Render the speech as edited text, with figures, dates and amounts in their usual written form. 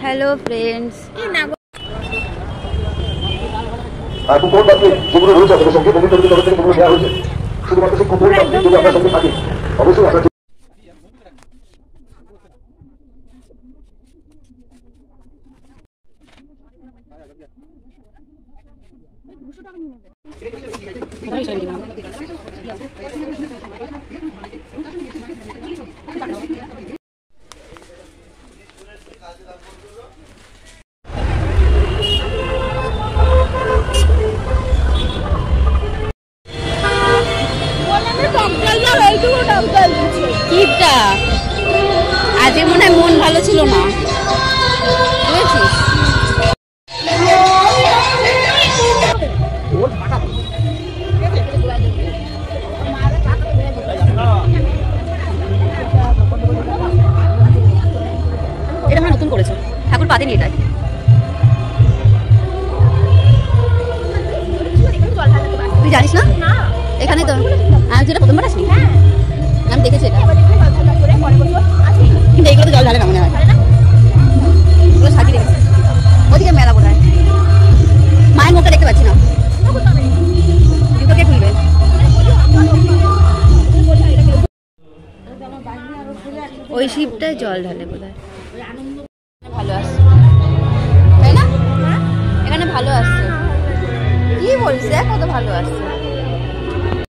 Hello friends, আজকে মনে হয় মন ভালো ছিল না, বুঝেছিস? এটা আমার নতুন করেছো, ঠাকুর পাতেনি এটা। তুই জানিস না? এখানে তো আমি যেটা প্রথমবার আসি, আমি দেখেছি এটা, কিন্তু এইগুলো তো জল ঢালে না মনে হয়, এগুলো সাজিয়ে রেখেছে। ওদিকে মেলা বোধ হয়, মায়ের মুখটা দেখতে পাচ্ছি না, জুতোকে খুলবে। ওই শিবটায় জল ঢালে বোধ হয়। ভালো আসছে তাই না? এখানে ভালো আসছে, কি বলছে, কত ভালো আসছে।